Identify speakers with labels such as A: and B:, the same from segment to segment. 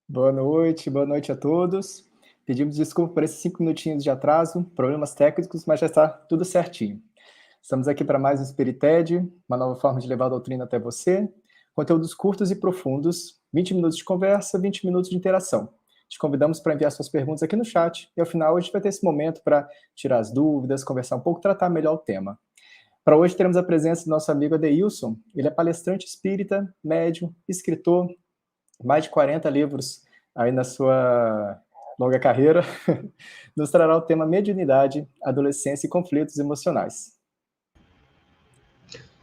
A: Boa noite a todos. Pedimos desculpa por esses 5 minutinhos de atraso, problemas técnicos, mas já está tudo certinho. Estamos aqui para mais um Spirited, uma nova forma de levar a doutrina até você. Conteúdos curtos e profundos, 20 minutos de conversa, 20 minutos de interação. Te convidamos para enviar suas perguntas aqui no chat e ao final a gente vai ter esse momento para tirar as dúvidas, conversar um pouco, tratar melhor o tema. Para hoje teremos a presença do nosso amigo Adeilson. Ele é palestrante espírita, médium, escritor, mais de 40 livros aí na sua longa carreira, nos trará o tema mediunidade, adolescência e conflitos emocionais.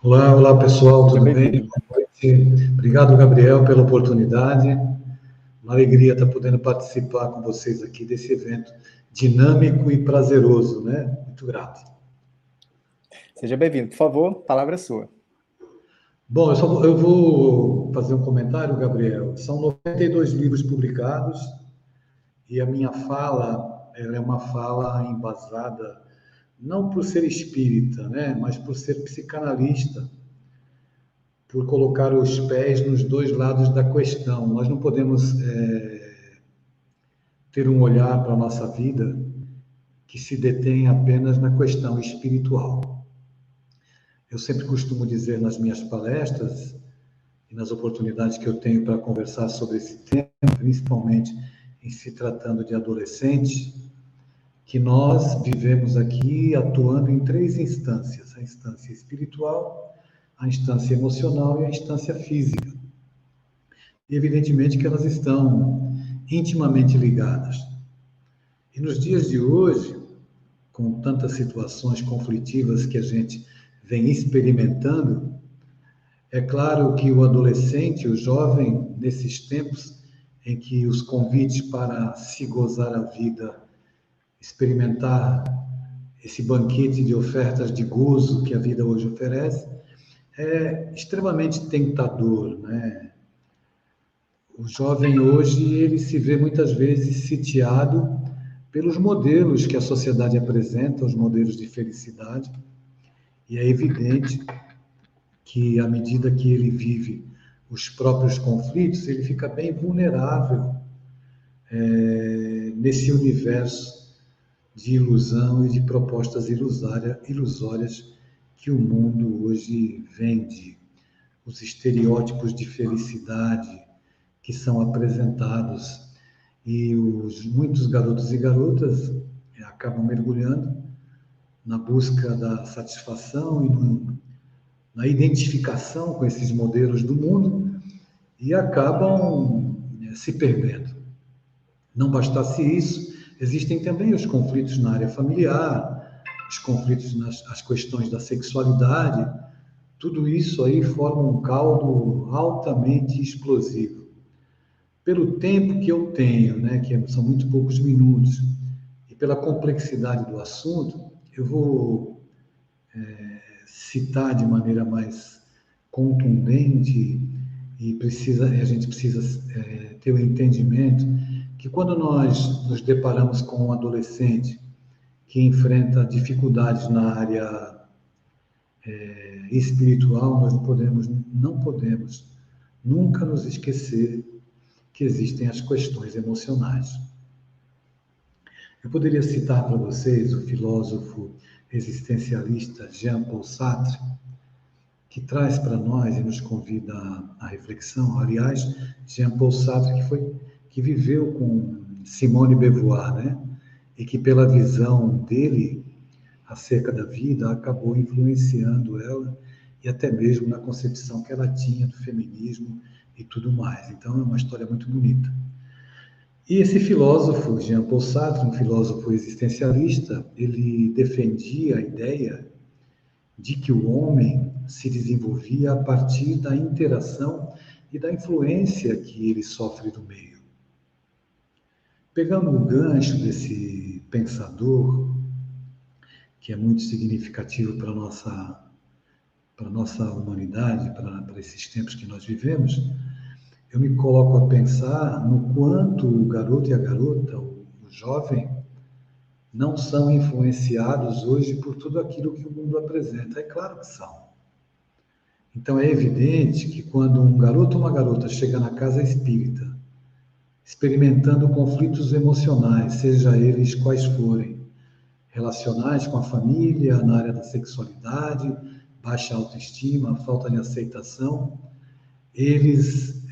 B: Olá pessoal,
A: Seja
B: tudo bem? Boa noite. Obrigado, Gabriel, pela oportunidade. Uma alegria estar podendo participar com vocês aqui desse evento dinâmico e prazeroso, né? Muito grato.
A: Seja bem-vindo. Por favor, a palavra é sua.
B: Bom, eu vou fazer um comentário, Gabriel. São 92 livros publicados e a minha fala, ela é uma fala embasada não por ser espírita, né? Mas por ser psicanalista, por colocar os pés nos dois lados da questão. Nós não podemos ter um olhar para a nossa vida que se detém apenas na questão espiritual. Eu sempre costumo dizer nas minhas palestras e nas oportunidades que eu tenho para conversar sobre esse tema, principalmente em se tratando de adolescentes, que nós vivemos aqui atuando em 3 instâncias: a instância espiritual, a instância emocional e a instância física. E evidentemente que elas estão intimamente ligadas. E nos dias de hoje, com tantas situações conflitivas que a gente vem experimentando, é claro que o adolescente, o jovem, nesses tempos em que os convites para se gozar a vida, experimentar esse banquete de ofertas de gozo que a vida hoje oferece, é extremamente tentador, né? O jovem hoje, ele se vê muitas vezes sitiado pelos modelos que a sociedade apresenta, os modelos de felicidade, e é evidente que, à medida que ele vive os próprios conflitos, ele fica bem vulnerável nesse universo de ilusão e de propostas ilusórias que o mundo hoje vende. Os estereótipos de felicidade que são apresentados, e muitos garotos e garotas acabam mergulhando na busca da satisfação e na identificação com esses modelos do mundo e acabam se perdendo. Não bastasse isso, existem também os conflitos na área familiar, os conflitos as questões da sexualidade. Tudo isso aí forma um caldo altamente explosivo. Pelo tempo que eu tenho, né, que são muito poucos minutos, e pela complexidade do assunto, eu vou citar de maneira mais contundente e a gente precisa ter o entendimento que quando nós nos deparamos com um adolescente que enfrenta dificuldades na área espiritual, nós não podemos nunca nos esquecer que existem as questões emocionais. Eu poderia citar para vocês o filósofo existencialista Jean-Paul Sartre, que traz para nós e nos convida à reflexão. Aliás, Jean-Paul Sartre que viveu com Simone de Beauvoir, né? E que pela visão dele acerca da vida acabou influenciando ela e até mesmo na concepção que ela tinha do feminismo e tudo mais. Então é uma história muito bonita. E esse filósofo, Jean-Paul Sartre, um filósofo existencialista, ele defendia a ideia de que o homem se desenvolvia a partir da interação e da influência que ele sofre do meio. Pegando o gancho desse pensador, que é muito significativo para a nossa humanidade, para esses tempos que nós vivemos, eu me coloco a pensar no quanto o garoto e a garota, o jovem, não são influenciados hoje por tudo aquilo que o mundo apresenta. É claro que são. Então é evidente que quando um garoto ou uma garota chega na casa espírita experimentando conflitos emocionais, seja eles quais forem, relacionais com a família, na área da sexualidade, baixa autoestima, falta de aceitação. Eles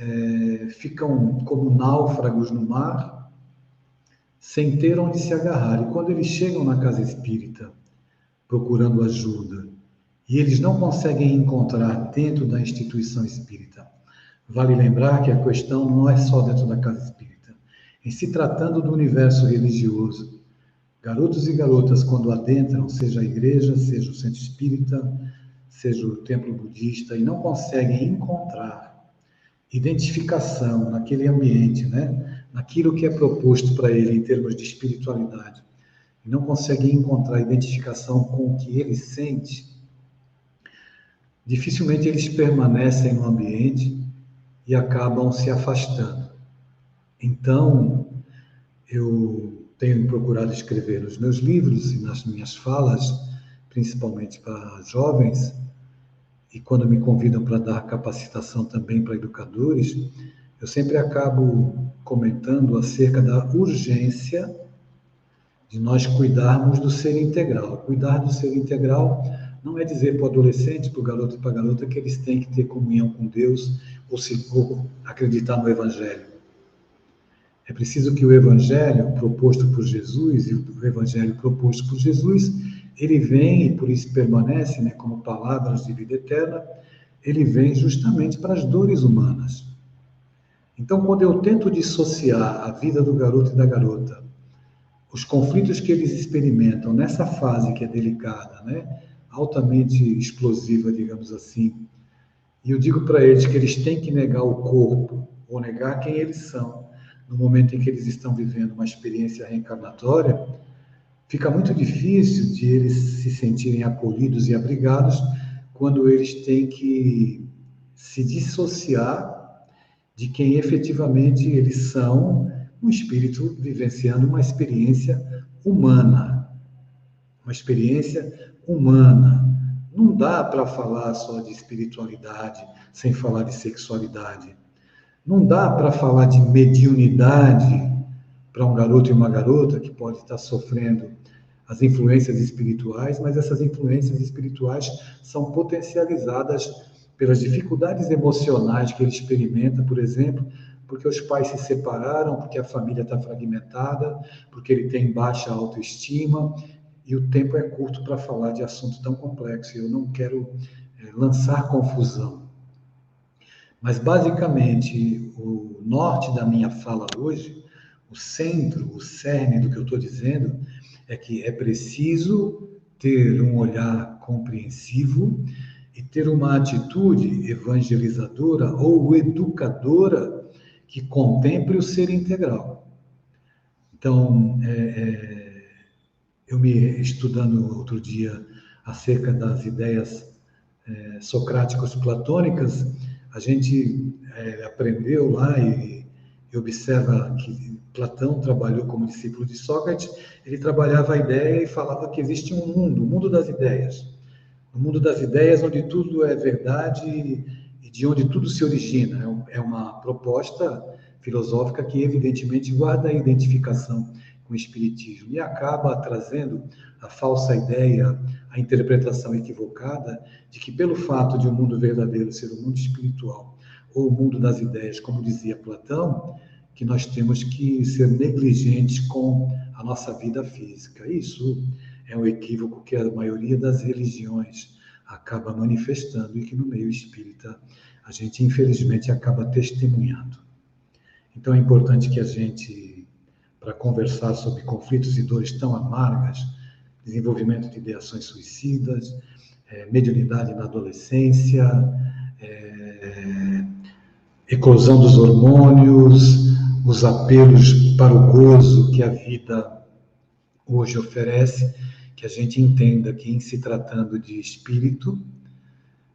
B: ficam como náufragos no mar, sem ter onde se agarrar. E quando eles chegam na casa espírita, procurando ajuda, e eles não conseguem encontrar dentro da instituição espírita, vale lembrar que a questão não é só dentro da casa espírita. Em se tratando do universo religioso, garotos e garotas, quando adentram, seja a igreja, seja o centro espírita, seja o templo budista, e não conseguem encontrar identificação naquele ambiente, né? Naquilo que é proposto para ele em termos de espiritualidade, e não conseguem encontrar identificação com o que ele sente, dificilmente eles permanecem no ambiente e acabam se afastando. Então, eu tenho procurado escrever nos meus livros e nas minhas falas, principalmente para jovens, e quando me convidam para dar capacitação também para educadores, eu sempre acabo comentando acerca da urgência de nós cuidarmos do ser integral. Cuidar do ser integral não é dizer para o adolescente, para o garoto e para a garota que eles têm que ter comunhão com Deus ou acreditar no Evangelho. É preciso que o Evangelho proposto por Jesus, e o Evangelho proposto por Jesus, ele vem, e por isso permanece, né, como palavras de vida eterna, ele vem justamente para as dores humanas. Então, quando eu tento dissociar a vida do garoto e da garota, os conflitos que eles experimentam nessa fase que é delicada, né, altamente explosiva, digamos assim, e eu digo para eles que eles têm que negar o corpo, ou negar quem eles são, no momento em que eles estão vivendo uma experiência reencarnatória, fica muito difícil de eles se sentirem acolhidos e abrigados quando eles têm que se dissociar de quem efetivamente eles são, um espírito vivenciando uma experiência humana. Uma experiência humana. Não dá para falar só de espiritualidade sem falar de sexualidade. Não dá para falar de mediunidade para um garoto e uma garota que pode estar sofrendo as influências espirituais, mas essas influências espirituais são potencializadas pelas dificuldades emocionais que ele experimenta, por exemplo, porque os pais se separaram, porque a família está fragmentada, porque ele tem baixa autoestima, e o tempo é curto para falar de assunto tão complexo, e eu não quero lançar confusão. Mas, basicamente, o norte da minha fala hoje, o centro, o cerne do que eu estou dizendo, é que é preciso ter um olhar compreensivo e ter uma atitude evangelizadora ou educadora que contemple o ser integral. Então, eu me estudando outro dia acerca das ideias socráticas platônicas, a gente aprendeu lá e observa que Platão trabalhou como discípulo de Sócrates, ele trabalhava a ideia e falava que existe um mundo, o mundo das ideias. O mundo das ideias onde tudo é verdade e de onde tudo se origina. É uma proposta filosófica que, evidentemente, guarda a identificação com o Espiritismo e acaba trazendo a falsa ideia, a interpretação equivocada de que, pelo fato de o mundo verdadeiro ser o mundo espiritual ou o mundo das ideias, como dizia Platão, que nós temos que ser negligentes com a nossa vida física. Isso é um equívoco que a maioria das religiões acaba manifestando e que no meio espírita a gente, infelizmente, acaba testemunhando. Então é importante que a gente, para conversar sobre conflitos e dores tão amargas, desenvolvimento de ideações suicidas, mediunidade na adolescência, eclosão dos hormônios, os apelos para o gozo que a vida hoje oferece, que a gente entenda que, em se tratando de espírito,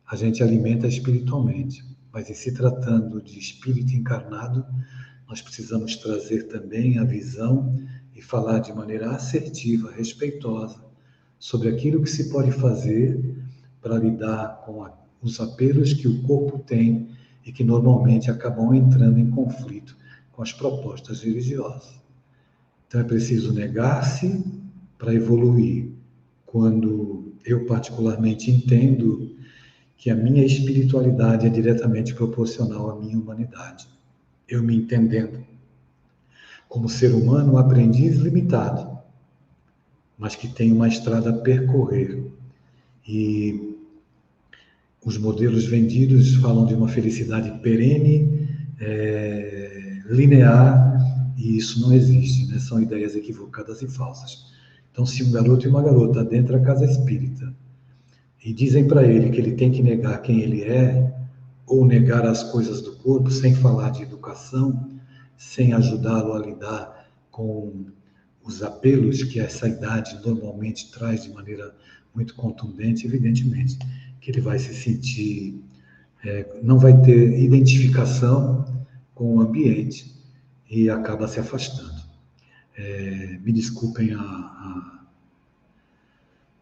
B: a gente alimenta espiritualmente, mas em se tratando de espírito encarnado, nós precisamos trazer também a visão e falar de maneira assertiva, respeitosa, sobre aquilo que se pode fazer para lidar com os apelos que o corpo tem e que normalmente acabam entrando em conflito com as propostas religiosas. Então é preciso negar-se para evoluir. Quando eu particularmente entendo que a minha espiritualidade é diretamente proporcional à minha humanidade. Eu me entendendo como ser humano, um aprendiz limitado, mas que tem uma estrada a percorrer. E os modelos vendidos falam de uma felicidade perene, linear, e isso não existe, né? São ideias equivocadas e falsas. Então, se um garoto e uma garota adentram a casa espírita e dizem para ele que ele tem que negar quem ele é, ou negar as coisas do corpo, sem falar de educação, sem ajudá-lo a lidar com os apelos que essa idade normalmente traz de maneira muito contundente, evidentemente, que ele vai se sentir, não vai ter identificação com o ambiente e acaba se afastando. Me desculpem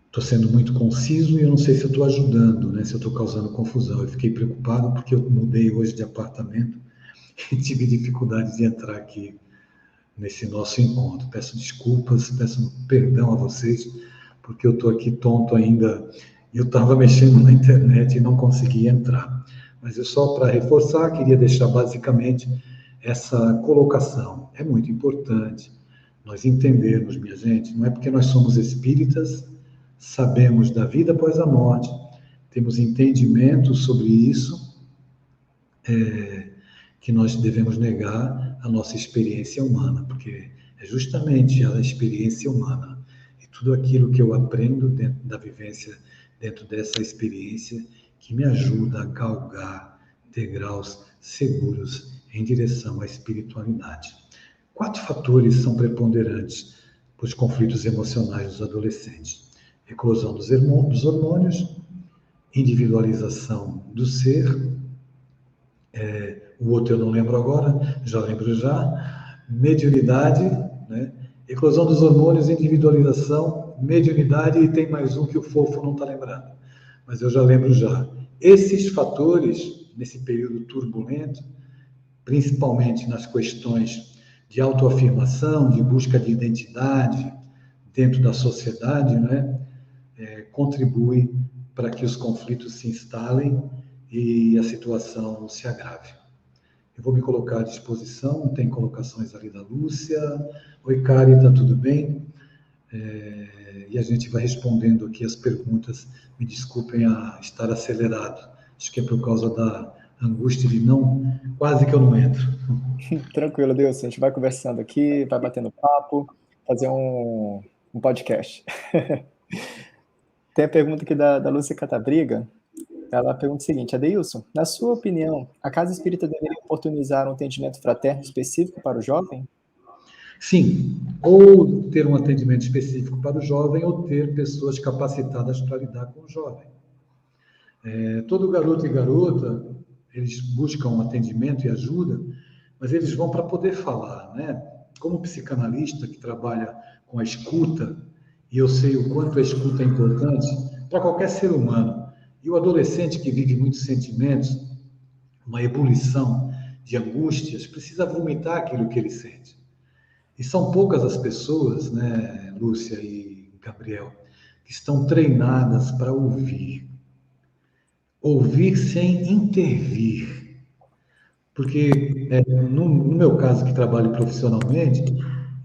B: estou sendo muito conciso e eu não sei se eu estou ajudando, né? Se eu estou causando confusão. Eu fiquei preocupado porque eu mudei hoje de apartamento e tive dificuldade de entrar aqui nesse nosso encontro. Peço desculpas, peço perdão a vocês, porque eu estou aqui tonto ainda. Eu estava mexendo na internet e não consegui entrar. Mas eu só para reforçar, queria deixar basicamente essa colocação. É muito importante nós entendermos, minha gente, não é porque nós somos espíritas, sabemos da vida após a morte, temos entendimento sobre isso, que nós devemos negar a nossa experiência humana, porque é justamente a experiência humana e tudo aquilo que eu aprendo dentro da vivência, dentro dessa experiência, que me ajuda a galgar degraus seguros em direção à espiritualidade. 4 fatores são preponderantes para os conflitos emocionais dos adolescentes: eclosão dos hormônios, individualização do ser, o outro eu não lembro agora, já lembro já, mediunidade, né? Eclosão dos hormônios, individualização, mediunidade, e tem mais um que o fofo não está lembrando, mas eu já lembro já. Esses fatores, nesse período turbulento, principalmente nas questões de autoafirmação, de busca de identidade dentro da sociedade, né? Contribui para que os conflitos se instalem e a situação se agrave. Eu vou me colocar à disposição, tem colocações ali da Lúcia. Oi, Kari, está tudo bem? E a gente vai respondendo aqui as perguntas. Me desculpem a estar acelerado. Acho que é por causa da angústia de não... Quase que eu não entro.
A: Tranquilo, Deus. A gente vai conversando aqui, vai batendo papo, fazer um podcast. Tem a pergunta aqui da Lúcia Catabriga. Ela pergunta o seguinte: Adeilson, na sua opinião, a casa espírita deveria oportunizar um atendimento fraterno específico para o jovem?
B: Sim, ou ter um atendimento específico para o jovem, ou ter pessoas capacitadas para lidar com o jovem. Todo garoto e garota, eles buscam atendimento e ajuda, mas eles vão para poder falar, né? Como psicanalista que trabalha com a escuta, e eu sei o quanto a escuta é importante para qualquer ser humano, e o adolescente que vive muitos sentimentos, uma ebulição de angústias, precisa vomitar aquilo que ele sente. E são poucas as pessoas, né, Lúcia e Gabriel, que estão treinadas para ouvir. Ouvir sem intervir. Porque, no meu caso, que trabalho profissionalmente,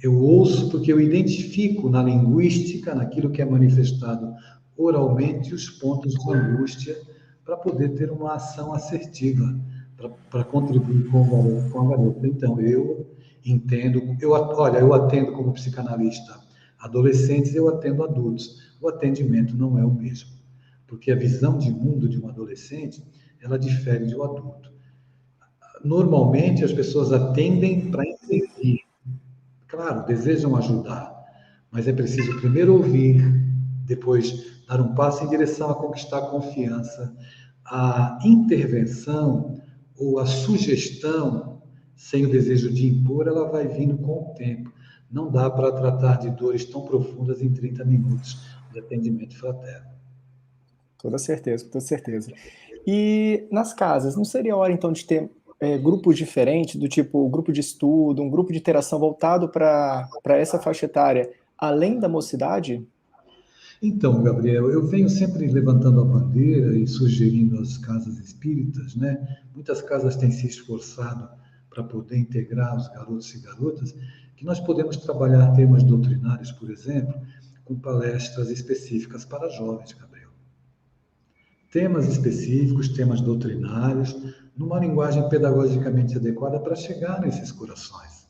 B: eu ouço porque eu identifico na linguística, naquilo que é manifestado oralmente, os pontos de angústia para poder ter uma ação assertiva, para contribuir com a garota. Então, eu entendo, olha, eu atendo como psicanalista adolescentes, eu atendo adultos. O atendimento não é o mesmo, porque a visão de mundo de um adolescente, ela difere de um adulto. Normalmente, as pessoas atendem para intervir. Claro, desejam ajudar, mas é preciso primeiro ouvir, depois dar um passo em direção a conquistar a confiança. A intervenção ou a sugestão, sem o desejo de impor, ela vai vindo com o tempo. Não dá para tratar de dores tão profundas em 30 minutos de atendimento fraterno.
A: Toda certeza, com toda certeza. E nas casas, não seria hora então de ter grupos diferentes, do tipo grupo de estudo, um grupo de interação voltado para essa faixa etária, além da mocidade?
B: Então, Gabriel, eu venho sempre levantando a bandeira e sugerindo às casas espíritas, né? Muitas casas têm se esforçado para poder integrar os garotos e garotas, que nós podemos trabalhar temas doutrinários, por exemplo, com palestras específicas para jovens, Gabriel. Temas específicos, temas doutrinários, numa linguagem pedagogicamente adequada para chegar nesses corações.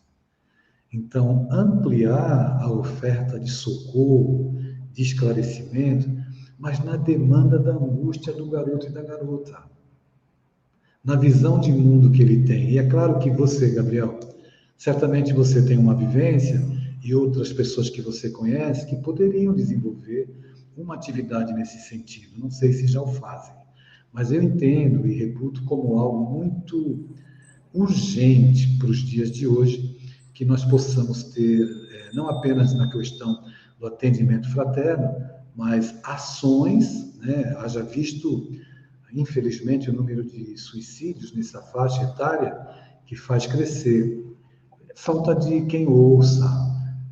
B: Então, ampliar a oferta de socorro, de esclarecimento, mas na demanda da angústia do garoto e da garota, na visão de mundo que ele tem. E é claro que você, Gabriel, certamente você tem uma vivência e outras pessoas que você conhece que poderiam desenvolver uma atividade nesse sentido. Não sei se já o fazem, mas eu entendo e reputo como algo muito urgente para os dias de hoje, que nós possamos ter, não apenas na questão do atendimento fraterno, mas ações, né? Haja visto, infelizmente, o número de suicídios nessa faixa etária que faz crescer. Falta de quem ouça,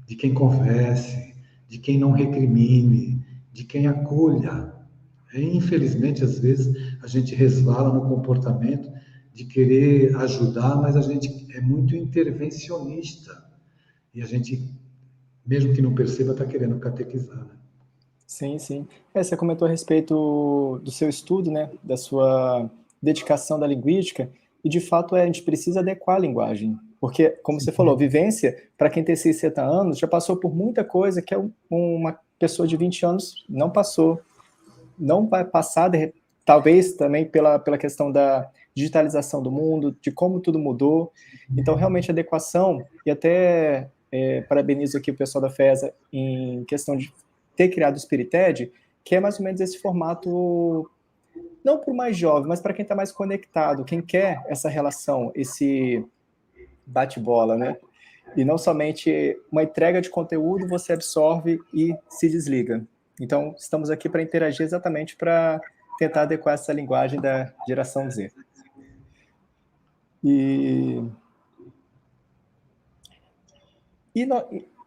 B: de quem converse, de quem não recrimine, de quem acolha. Infelizmente, às vezes, a gente resvala no comportamento de querer ajudar, mas a gente é muito intervencionista. E a gente, mesmo que não perceba, está querendo catequizar, né?
A: Sim, sim. Você comentou a respeito do seu estudo, né, da sua dedicação da linguística, e de fato a gente precisa adequar a linguagem, porque, como você falou, vivência, para quem tem 60 anos, já passou por muita coisa que uma pessoa de 20 anos não passou, não vai passar, talvez também pela questão da digitalização do mundo, de como tudo mudou. Então, realmente, adequação, e até parabenizo aqui o pessoal da FESA em questão de ter criado o Spirited, que é mais ou menos esse formato, não para o mais jovem, mas para quem está mais conectado, quem quer essa relação, esse bate-bola, né? E não somente uma entrega de conteúdo, você absorve e se desliga. Então, estamos aqui para interagir exatamente para tentar adequar essa linguagem da geração Z.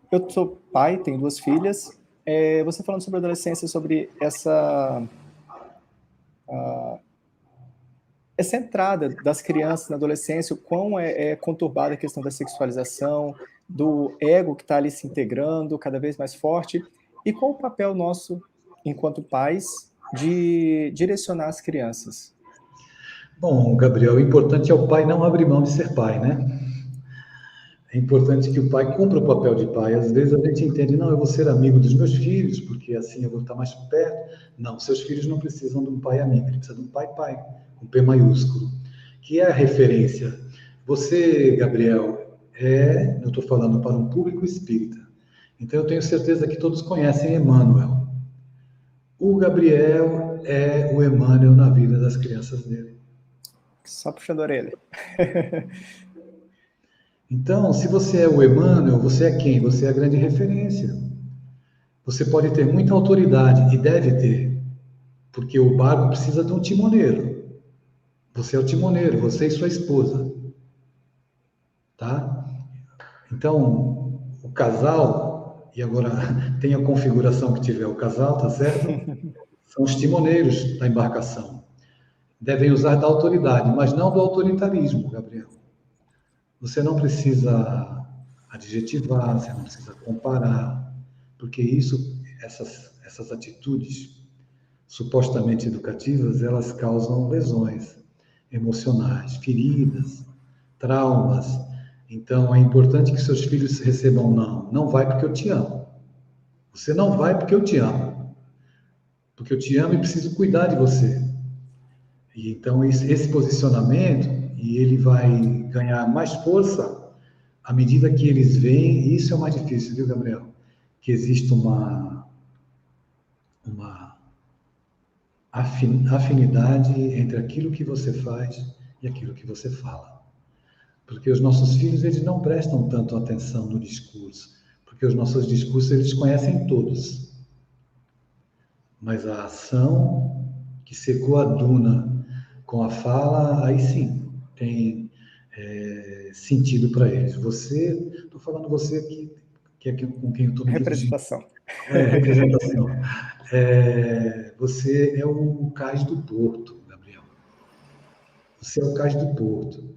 A: Eu sou pai, tenho 2 filhas. Você falando sobre adolescência, sobre essa entrada das crianças na adolescência, o quão é conturbada a questão da sexualização, do ego que está ali se integrando cada vez mais forte, e qual o papel nosso, enquanto pais, de direcionar as crianças?
B: Bom, Gabriel, o importante é o pai não abrir mão de ser pai, né? É importante que o pai cumpra o papel de pai. Às vezes a gente entende, não, eu vou ser amigo dos meus filhos, porque assim eu vou estar mais perto. Não, seus filhos não precisam de um pai amigo, eles precisam de um pai, com P maiúsculo, que é a referência. Você, Gabriel, eu estou falando para um público espírita, então eu tenho certeza que todos conhecem Emmanuel. O Gabriel é o Emmanuel na vida das crianças dele.
A: Só puxando a orelha.
B: Então, se você é o Emmanuel, você é quem? Você é a grande referência. Você pode ter muita autoridade, e deve ter, porque o barco precisa de um timoneiro. Você é o timoneiro, você e sua esposa. Tá? Então, o casal, e agora tem a configuração que tiver o casal, tá certo? São os timoneiros da embarcação. Devem usar da autoridade, mas não do autoritarismo, Gabriel. Você não precisa adjetivar, você não precisa comparar, porque essas atitudes supostamente educativas, elas causam lesões emocionais, feridas, traumas. Então, é importante que seus filhos recebam não. Não vai porque eu te amo. Você não vai porque eu te amo. Porque eu te amo e preciso cuidar de você. E então, esse posicionamento, e ele vai ganhar mais força à medida que eles veem, e isso é o mais difícil, viu, Gabriel? Que existe uma afinidade entre aquilo que você faz e aquilo que você fala. Porque os nossos filhos, eles não prestam tanto atenção no discurso, porque os nossos discursos, eles conhecem todos. Mas a ação que se coaduna com a fala, aí sim, tem sentido para eles. Estou falando você que é com quem eu estou me dirigindo.
A: Representação.
B: Representação. Você é o cais do porto, Gabriel. Você é o cais do porto.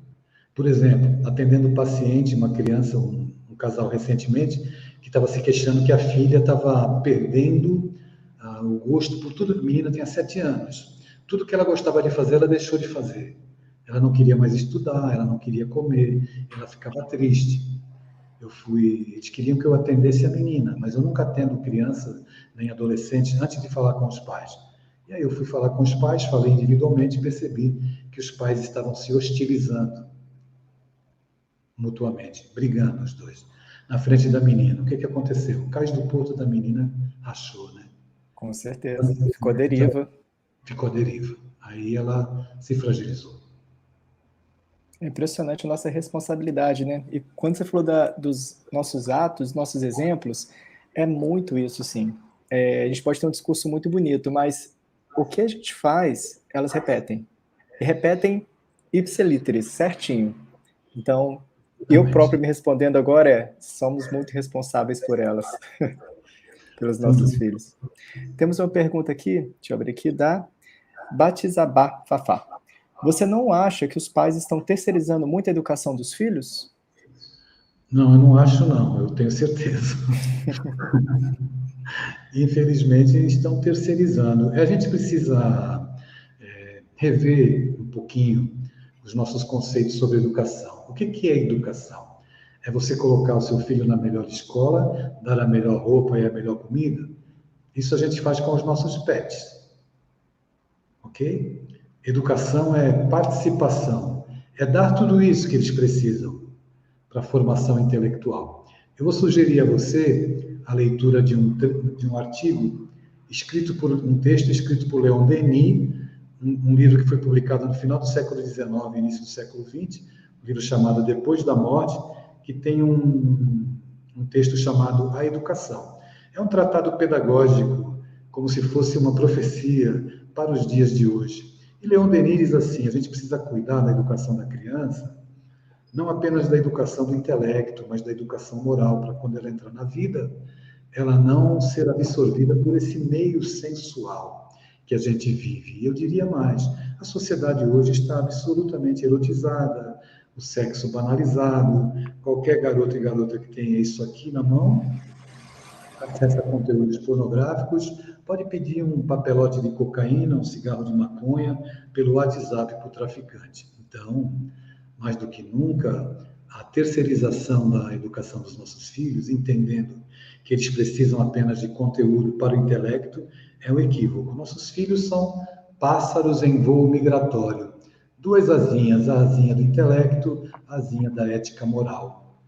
B: Por exemplo, atendendo um paciente, uma criança, um casal recentemente, que estava se queixando que a filha estava perdendo o gosto por tudo. A menina tinha 7 anos. Tudo que ela gostava de fazer, ela deixou de fazer. Ela não queria mais estudar, ela não queria comer, ela ficava triste. Eles queriam que eu atendesse a menina, mas eu nunca atendo criança nem adolescente antes de falar com os pais. E aí eu fui falar com os pais, falei individualmente e percebi que os pais estavam se hostilizando mutuamente, brigando os dois, na frente da menina. O que aconteceu? O cais do porto da menina rachou, né?
A: Com certeza. Ficou à deriva.
B: Ficou à deriva. Aí ela se fragilizou.
A: É impressionante a nossa responsabilidade, né? E quando você falou dos nossos atos, nossos exemplos, é muito isso, sim. A gente pode ter um discurso muito bonito, mas o que a gente faz, elas repetem. E repetem ipsiliteris, certinho. Então, eu próprio me respondendo agora somos muito responsáveis por elas, pelos nossos filhos. Temos uma pergunta aqui, deixa eu abrir aqui, da Batizabá Fafá. Você não acha que os pais estão terceirizando muito a educação dos filhos?
B: Não, eu não acho não, eu tenho certeza. Infelizmente, eles estão terceirizando. A gente precisa rever um pouquinho os nossos conceitos sobre educação. O que é educação? É você colocar o seu filho na melhor escola, dar a melhor roupa e a melhor comida? Isso a gente faz com os nossos pets. Ok? Educação é participação. É dar tudo isso que eles precisam para a formação intelectual. Eu vou sugerir a você a leitura de um artigo um texto escrito por Leon Denis, um livro que foi publicado no final do século XIX, início do século XX, um livro chamado Depois da Morte, que tem um texto chamado A Educação. É um tratado pedagógico, como se fosse uma profecia para os dias de hoje. E Leon Denis diz assim: a gente precisa cuidar da educação da criança, não apenas da educação do intelecto, mas da educação moral, para quando ela entrar na vida, ela não ser absorvida por esse meio sensual que a gente vive. E eu diria mais, a sociedade hoje está absolutamente erotizada, o sexo banalizado, qualquer garoto e garota que tenha isso aqui na mão, acessa conteúdos pornográficos, pode pedir um papelote de cocaína, um cigarro de maconha, pelo WhatsApp para o traficante. Então, mais do que nunca, a terceirização da educação dos nossos filhos, entendendo que eles precisam apenas de conteúdo para o intelecto, é um equívoco. Nossos filhos são pássaros em voo migratório. 2 asinhas, a asinha do intelecto, a asinha da ética moral.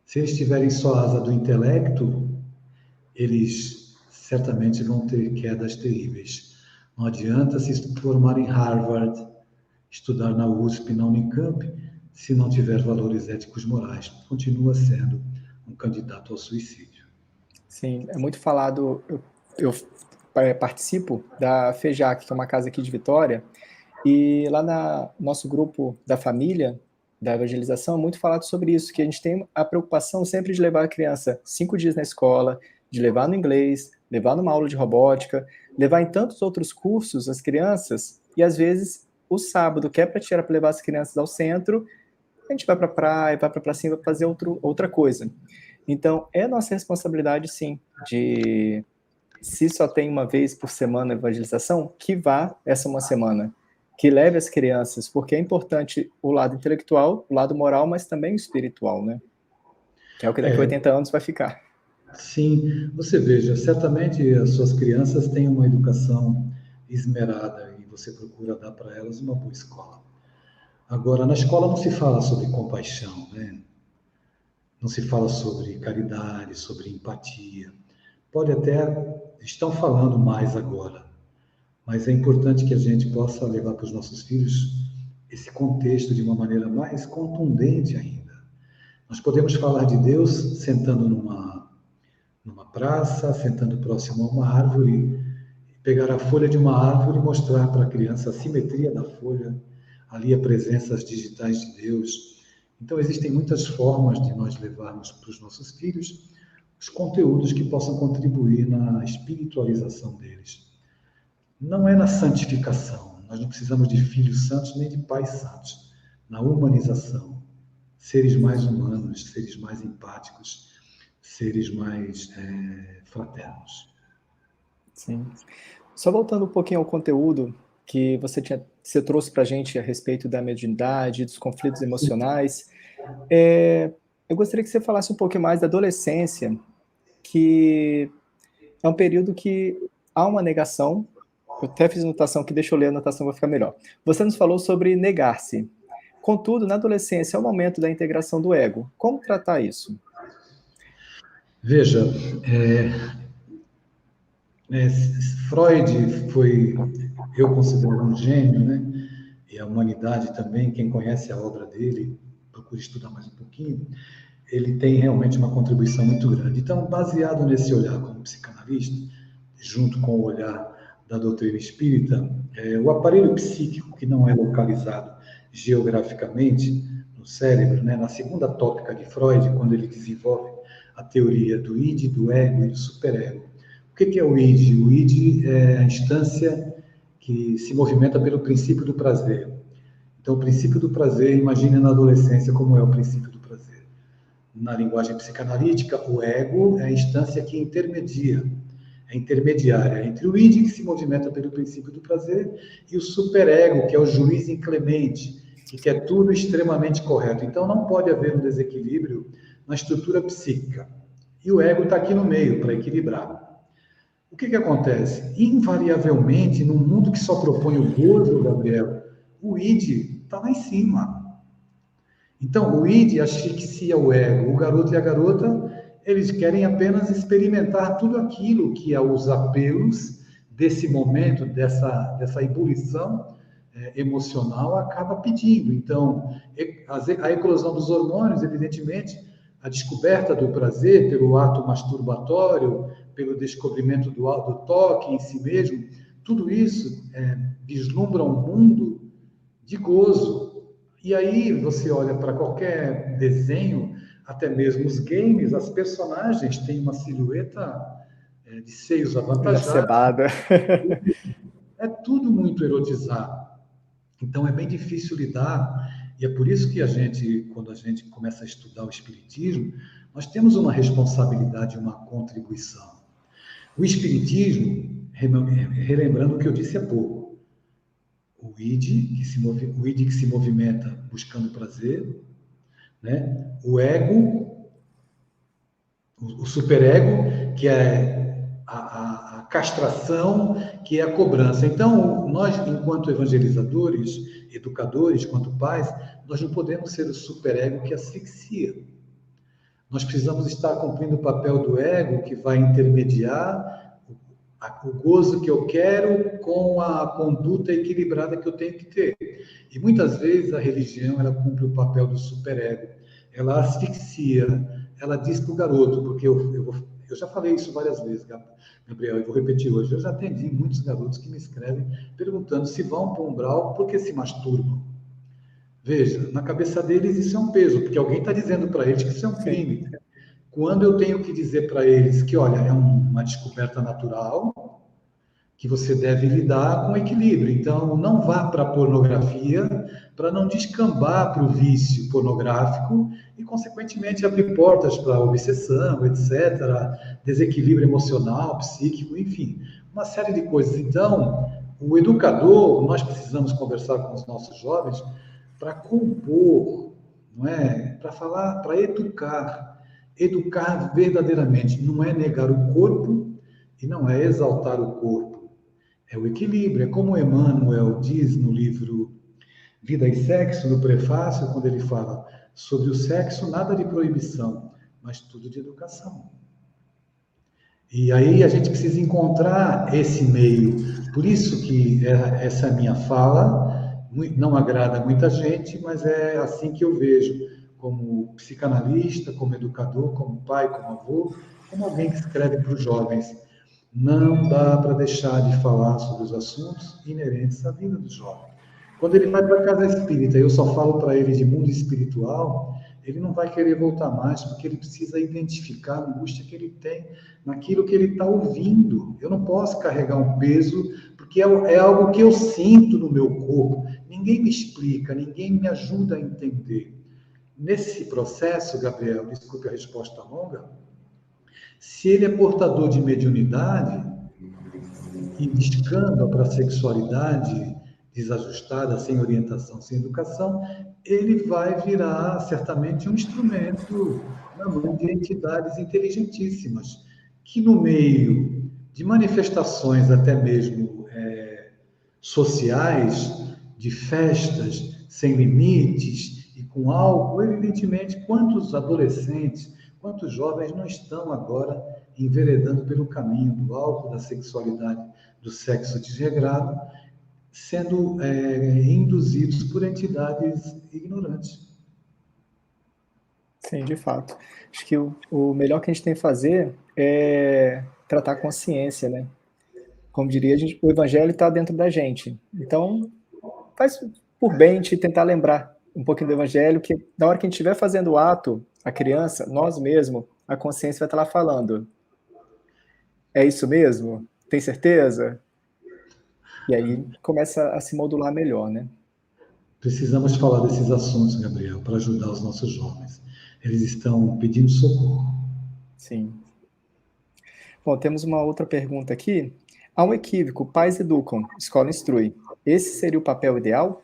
B: Se eles tiverem só a asa do intelecto, eles certamente vão ter quedas terríveis. Não adianta se formar em Harvard, estudar na USP, na Unicamp, se não tiver valores éticos morais. Continua sendo um candidato ao suicídio.
A: Sim, é muito falado. Eu participo da FEJAC, que é uma casa aqui de Vitória, e lá no nosso grupo da família, da evangelização, é muito falado sobre isso, que a gente tem a preocupação sempre de levar a criança 5 dias na escola, de levar no inglês, levar numa aula de robótica, levar em tantos outros cursos as crianças, e às vezes o sábado, que é para tirar para levar as crianças ao centro, a gente vai para a praia, vai para a pracinha, vai fazer outra coisa. Então, é nossa responsabilidade, sim, de, se só tem uma vez por semana evangelização, que vá essa uma semana, que leve as crianças, porque é importante o lado intelectual, o lado moral, mas também o espiritual, né? Que é o que daqui a 80 anos vai ficar.
B: Sim, você veja, certamente as suas crianças têm uma educação esmerada e você procura dar para elas uma boa escola. Agora, na escola não se fala sobre compaixão, né? Não se fala sobre caridade, sobre empatia. Pode até, estão falando mais agora, mas é importante que a gente possa levar para os nossos filhos esse contexto de uma maneira mais contundente ainda. Nós podemos falar de Deus sentando numa praça, sentando próximo a uma árvore, pegar a folha de uma árvore e mostrar para a criança a simetria da folha, ali a presença digitais de Deus, Então, existem muitas formas de nós levarmos para os nossos filhos os conteúdos que possam contribuir na espiritualização deles. Não é na santificação. Nós não precisamos de filhos santos nem de pais santos. Na humanização. Seres mais humanos, seres mais empáticos, seres mais fraternos.
A: Sim. Só voltando um pouquinho ao conteúdo que você trouxe para a gente a respeito da mediunidade, dos conflitos emocionais, eu gostaria que você falasse um pouquinho mais da adolescência, que é um período que há uma negação. Eu até fiz anotação que deixa eu ler a anotação, vai ficar melhor. Você nos falou sobre negar-se. Contudo, na adolescência é o momento da integração do ego. Como tratar isso?
B: Veja, Freud foi, eu considero um gênio, né? E a humanidade também, quem conhece a obra dele, procura estudar mais um pouquinho, ele tem realmente uma contribuição muito grande. Então, baseado nesse olhar como psicanalista, junto com o olhar da doutrina espírita, o aparelho psíquico que não é localizado geograficamente no cérebro, né? Na segunda tópica de Freud, quando ele desenvolve a teoria do id, do ego e do superego. O que é o id? O id é a instância que se movimenta pelo princípio do prazer. Então, o princípio do prazer, imagine na adolescência como é o princípio do prazer. Na linguagem psicanalítica, o ego é a instância que intermedia, é intermediária entre o id, que se movimenta pelo princípio do prazer, e o superego, que é o juiz inclemente, que quer tudo extremamente correto. Então, não pode haver um desequilíbrio na estrutura psíquica. E o ego está aqui no meio, para equilibrar. O que acontece? Invariavelmente, num mundo que só propõe o gozo, Gabriel, o id está lá em cima. Então, o id asfixia o ego. O garoto e a garota, eles querem apenas experimentar tudo aquilo que os apelos desse momento, dessa ebulição emocional acaba pedindo. Então, a eclosão dos hormônios, evidentemente, a descoberta do prazer pelo ato masturbatório, pelo descobrimento do toque em si mesmo, tudo isso vislumbra um mundo de gozo. E aí você olha para qualquer desenho, até mesmo os games, as personagens têm uma silhueta de seios avantajados. É tudo muito erotizado. Então é bem difícil lidar, e é por isso que quando a gente começa a estudar o Espiritismo, nós temos uma responsabilidade, uma contribuição. O Espiritismo, relembrando o que eu disse há pouco, o id que se movimenta buscando prazer, né? O ego, o superego, que é a castração, que é a cobrança. Então, nós, enquanto evangelizadores, educadores, quanto pais, nós não podemos ser o superego que asfixia. Nós precisamos estar cumprindo o papel do ego, que vai intermediar o gozo que eu quero com a conduta equilibrada que eu tenho que ter. E muitas vezes a religião, ela cumpre o papel do superego. Ela asfixia, ela diz para o garoto, porque eu já falei isso várias vezes, Gabriel, e vou repetir hoje. Eu já atendi muitos garotos que me escrevem perguntando se vão para o umbral porque se masturbam. Veja, na cabeça deles isso é um peso, porque alguém está dizendo para eles que isso é um crime. Quando eu tenho que dizer para eles que, olha, é uma descoberta natural, que você deve lidar com equilíbrio. Então, não vá para a pornografia para não descambar para o vício pornográfico e, consequentemente, abrir portas para obsessão, etc., desequilíbrio emocional, psíquico, enfim, uma série de coisas. Então, o educador, nós precisamos conversar com os nossos jovens para compor, não é? Para falar, para educar. Educar verdadeiramente não é negar o corpo e não é exaltar o corpo. É o equilíbrio. É como Emmanuel diz no livro Vida e Sexo, no prefácio, quando ele fala sobre o sexo, nada de proibição, mas tudo de educação. E aí a gente precisa encontrar esse meio. Por isso que essa minha fala não agrada muita gente, mas é assim que eu vejo, como psicanalista, como educador, como pai, como avô, como alguém que escreve para os jovens. Não dá para deixar de falar sobre os assuntos inerentes à vida do jovem. Quando ele vai para a casa espírita, eu só falo para ele de mundo espiritual, ele não vai querer voltar mais, porque ele precisa identificar a angústia que ele tem naquilo que ele está ouvindo. Eu não posso carregar um peso, porque é algo que eu sinto no meu corpo. Ninguém me explica, ninguém me ajuda a entender. Nesse processo, Gabriel, desculpe a resposta longa, se ele é portador de mediunidade e descamba para a sexualidade desajustada, sem orientação, sem educação, ele vai virar certamente um instrumento na mão de entidades inteligentíssimas, que no meio de manifestações até mesmo sociais, de festas sem limites e com álcool, evidentemente, quantos adolescentes, quantos jovens não estão agora enveredando pelo caminho do álcool, da sexualidade, do sexo desregrado, sendo induzidos por entidades ignorantes.
A: Sim, de fato. Acho que o melhor que a gente tem que fazer é tratar a consciência, né? Como diria, o evangelho está dentro da gente. Então, faz por bem a gente tentar lembrar um pouquinho do evangelho, que na hora que a gente estiver fazendo o ato, a criança, nós mesmos, a consciência vai estar lá falando: é isso mesmo? Tem certeza? E aí começa a se modular melhor, né?
B: Precisamos falar desses assuntos, Gabriel, para ajudar os nossos jovens. Eles estão pedindo socorro.
A: Sim. Bom, temos uma outra pergunta aqui. Há um equívoco: pais educam, escola instrui. Esse seria o papel ideal?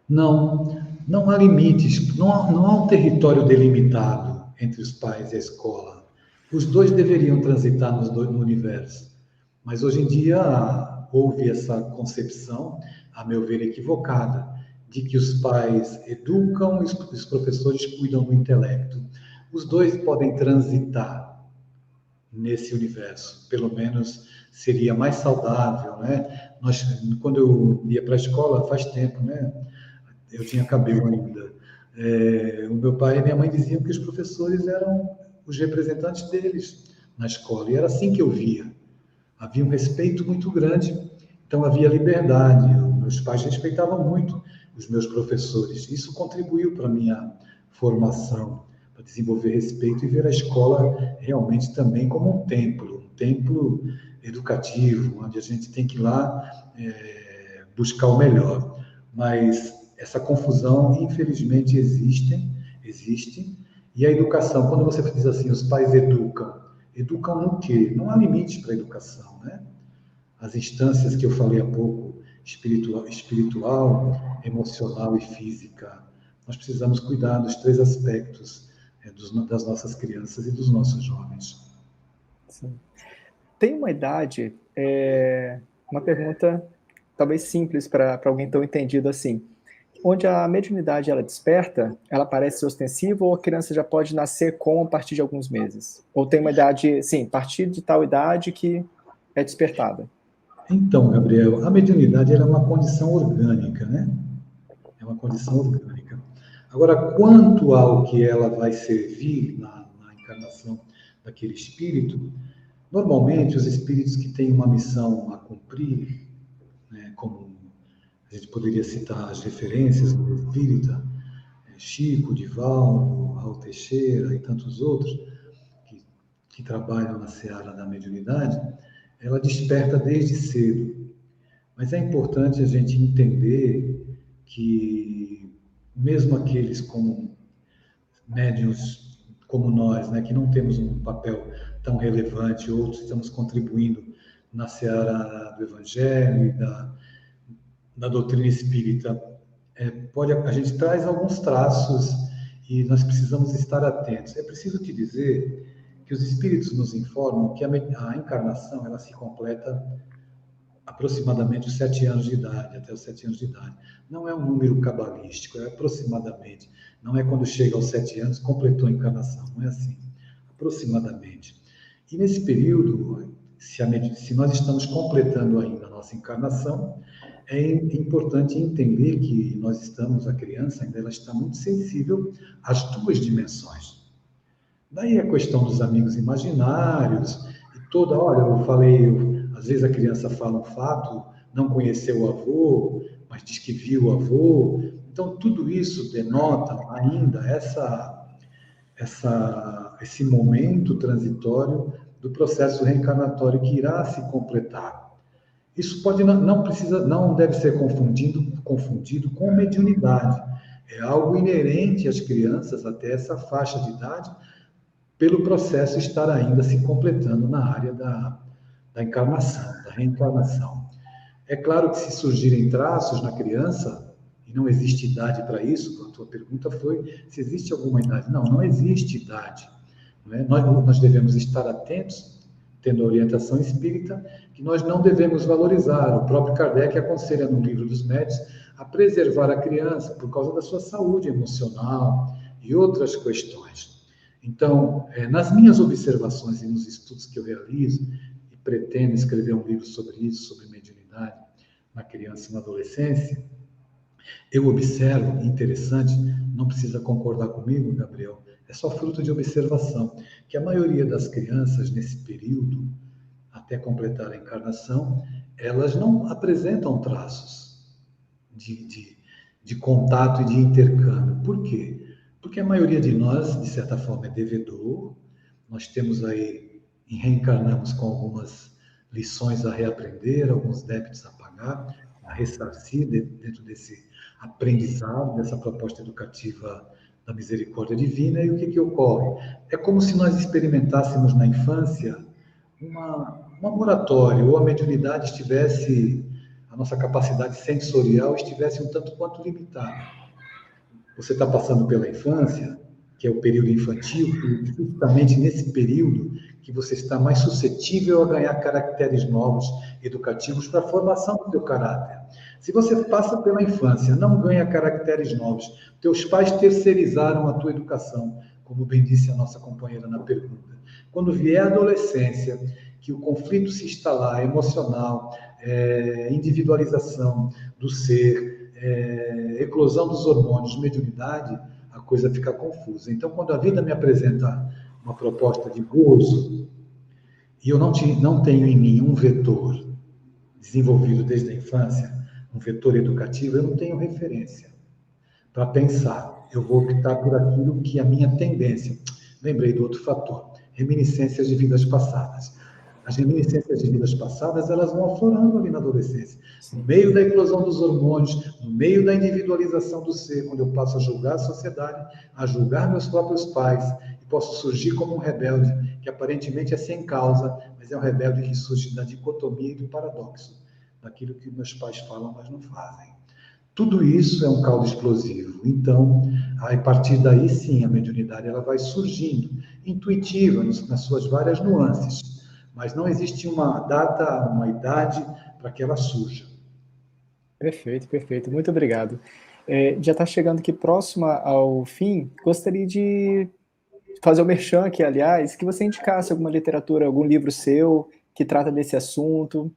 B: Não, não há limites, não há um território delimitado entre os pais e a escola. Os dois deveriam transitar no universo. Mas hoje em dia houve essa concepção, a meu ver, equivocada, de que os pais educam e os professores cuidam do intelecto. Os dois podem transitar nesse universo, pelo menos seria mais saudável, né? Quando eu ia para a escola, faz tempo, né? Eu tinha cabelo ainda. O meu pai e minha mãe diziam que os professores eram os representantes deles na escola, e era assim que eu via. Havia um respeito muito grande, então havia liberdade. Meus pais respeitavam muito os meus professores. Isso contribuiu para a minha formação, para desenvolver respeito e ver a escola realmente também como um templo educativo, onde a gente tem que ir lá buscar o melhor. Mas essa confusão, infelizmente, existe, e a educação, quando você diz assim, os pais educam no quê? Não há limites para a educação, né? As instâncias que eu falei há pouco, espiritual, emocional e física, nós precisamos cuidar dos três aspectos das nossas crianças e dos nossos jovens.
A: Sim. Tem uma idade, uma pergunta talvez simples para alguém tão entendido assim, onde a mediunidade ela desperta, ela parece ostensiva, ou a criança já pode nascer com a partir de alguns meses? Ou tem uma idade, sim, a partir de tal idade que é despertada?
B: Então, Gabriel, a mediunidade é uma condição orgânica, né? É uma condição orgânica. Agora, quanto ao que ela vai servir na encarnação daquele espírito, normalmente os espíritos que têm uma missão a cumprir, né, como a gente poderia citar as referências do espírita, Chico, Divaldo, Raul Teixeira e tantos outros, que trabalham na seara da mediunidade, ela desperta desde cedo. Mas é importante a gente entender que, mesmo aqueles como médiuns como nós, né, que não temos um papel tão relevante, outros estamos contribuindo na seara do Evangelho e da doutrina espírita, a gente traz alguns traços e nós precisamos estar atentos. É preciso te dizer que os espíritos nos informam que a encarnação ela se completa aproximadamente os 7 anos de idade, até os 7 anos de idade. Não é um número cabalístico, é aproximadamente. Não é quando chega aos 7 anos, completou a encarnação, não é assim. Aproximadamente. E nesse período, se nós estamos completando ainda a nossa encarnação, é importante entender que nós estamos, a criança ainda ela está muito sensível às duas dimensões. Daí a questão dos amigos imaginários, e toda hora eu falei, às vezes a criança fala um fato não conheceu o avô, mas diz que viu o avô. Então, tudo isso denota ainda esse momento transitório do processo reencarnatório que irá se completar. Isso pode não deve ser confundido com mediunidade. É algo inerente às crianças até essa faixa de idade, pelo processo estar ainda se completando na área da encarnação, da reencarnação. É claro que se surgirem traços na criança, e não existe idade para isso, a tua pergunta foi se existe alguma idade. Não, não existe idade. Não é? Nós devemos estar atentos, tendo a orientação espírita, que nós não devemos valorizar. O próprio Kardec aconselha no Livro dos Médiuns a preservar a criança por causa da sua saúde emocional e outras questões. Então, nas minhas observações e nos estudos que eu realizo, e pretendo escrever um livro sobre isso, sobre mediunidade na criança e na adolescência, eu observo, interessante, não precisa concordar comigo, Gabriel, é só fruto de observação, que a maioria das crianças, nesse período, até completar a encarnação, elas não apresentam traços de contato e de intercâmbio. Por quê? Porque a maioria de nós, de certa forma, é devedor, nós temos aí, e reencarnamos com algumas lições a reaprender, alguns débitos a pagar, a ressarcir dentro desse aprendizado, dessa proposta educativa da misericórdia divina. E o que ocorre? É como se nós experimentássemos na infância uma moratória, ou a mediunidade estivesse, a nossa capacidade sensorial estivesse um tanto quanto limitada. Você está passando pela infância, que é o período infantil, e justamente nesse período que você está mais suscetível a ganhar caracteres novos, educativos, para a formação do teu caráter. Se você passa pela infância, não ganha caracteres novos, teus pais terceirizaram a tua educação, como bem disse a nossa companheira na pergunta. Quando vier a adolescência, que o conflito se instalar, emocional, individualização do ser, eclosão dos hormônios, mediunidade, a coisa fica confusa. Então, quando a vida me apresenta uma proposta de gozo, e eu não tenho em mim um vetor desenvolvido desde a infância, um vetor educativo, eu não tenho referência para pensar. Eu vou optar por aquilo que a minha tendência. Lembrei do outro fator, reminiscências de vidas passadas. As reminiscências de vidas passadas, elas vão aflorando ali na adolescência. No meio da eclosão dos hormônios, no meio da individualização do ser, quando eu passo a julgar a sociedade, a julgar meus próprios pais, e posso surgir como um rebelde, que aparentemente é sem causa, mas é um rebelde que surge da dicotomia e do paradoxo, daquilo que meus pais falam, mas não fazem. Tudo isso é um caldo explosivo. Então, a partir daí, sim, a mediunidade ela vai surgindo, intuitiva, nas suas várias nuances. Mas não existe uma data, uma idade para que ela surja.
A: Perfeito, perfeito. Muito obrigado. Já está chegando aqui próxima ao fim. Gostaria de fazer o merchan aqui, aliás, que você indicasse alguma literatura, algum livro seu que trata desse assunto.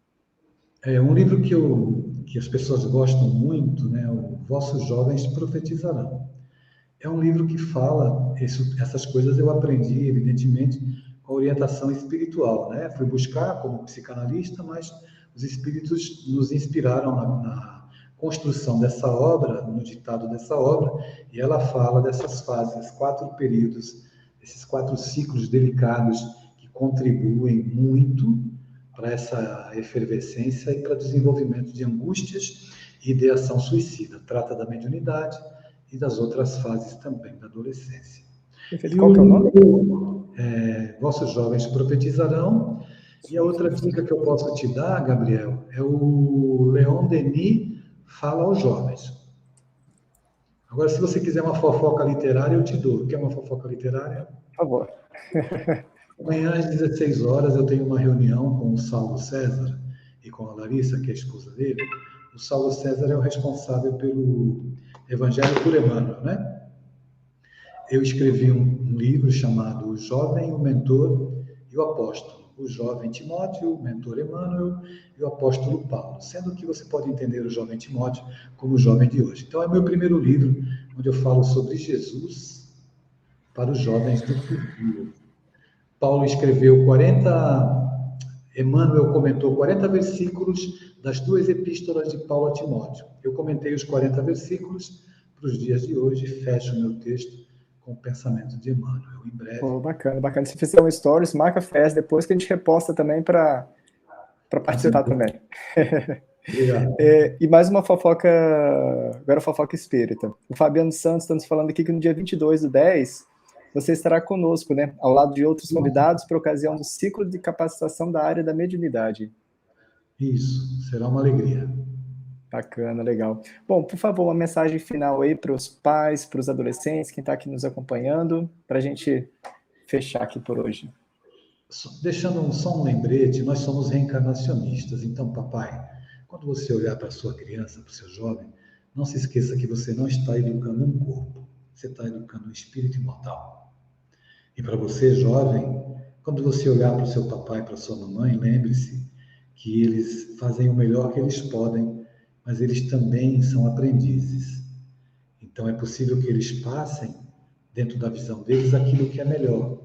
B: É um livro que as pessoas gostam muito, né? O Vossos Jovens Profetizarão. É um livro que fala, essas coisas eu aprendi, evidentemente, com a orientação espiritual, né? Fui buscar como psicanalista, mas os espíritos nos inspiraram na construção dessa obra, no ditado dessa obra, e ela fala dessas fases, 4 períodos, esses 4 ciclos delicados que contribuem muito para essa efervescência e para o desenvolvimento de angústias e ideação suicida. Trata da mediunidade e das outras fases também da adolescência.
A: Perfeito. Qual que é o nome?
B: Vossos Jovens Profetizarão. E a outra dica que eu posso te dar, Gabriel, é o Leon Denis Fala aos Jovens. Agora, se você quiser uma fofoca literária, eu te dou. Quer uma fofoca literária?
A: Por favor.
B: Amanhã, às 16 horas, eu tenho uma reunião com o Saulo César e com a Larissa, que é a esposa dele. O Saulo César é o responsável pelo Evangelho por Emmanuel, né? Eu escrevi um livro chamado O Jovem, o Mentor e o Apóstolo. O Jovem Timóteo, o Mentor Emmanuel e o Apóstolo Paulo. Sendo que você pode entender o Jovem Timóteo como o jovem de hoje. Então, é meu primeiro livro, onde eu falo sobre Jesus para os jovens do futuro. Paulo escreveu Emmanuel comentou 40 versículos das 2 epístolas de Paulo a Timóteo. Eu comentei os 40 versículos para os dias de hoje e fecho o meu texto com o pensamento de Emmanuel. Em breve.
A: Oh, bacana, bacana. Se fizer um stories, marca a festa depois que a gente reposta também para participar também.
B: Obrigado.
A: E mais uma fofoca, agora fofoca espírita. O Fabiano Santos está nos falando aqui que no dia 22/10 você estará conosco, né? Ao lado de outros convidados por ocasião do ciclo de capacitação da área da mediunidade.
B: Isso, será uma alegria.
A: Bacana, legal. Bom, por favor, uma mensagem final aí para os pais, para os adolescentes, quem está aqui nos acompanhando, para a gente fechar aqui por hoje.
B: Deixando só um lembrete, nós somos reencarnacionistas. Então, papai, quando você olhar para a sua criança, para o seu jovem, não se esqueça que você não está educando um corpo, você está educando um espírito imortal. E para você, jovem, quando você olhar para o seu papai, para a sua mamãe, lembre-se que eles fazem o melhor que eles podem, mas eles também são aprendizes. Então, é possível que eles passem, dentro da visão deles, aquilo que é melhor.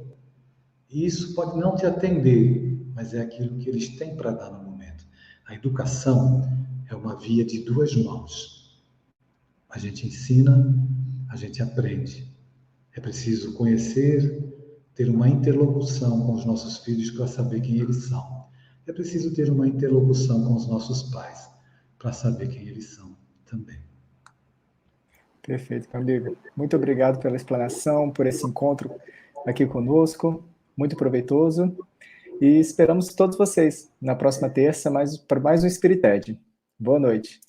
B: E isso pode não te atender, mas é aquilo que eles têm para dar no momento. A educação é uma via de duas mãos. A gente ensina, a gente aprende. É preciso conhecer, ter uma interlocução com os nossos filhos para saber quem eles são. É preciso ter uma interlocução com os nossos pais para saber quem eles são também.
A: Perfeito, meu amigo. Muito obrigado pela explanação, por esse encontro aqui conosco. Muito proveitoso. E esperamos todos vocês na próxima terça para mais um Spirited. Boa noite.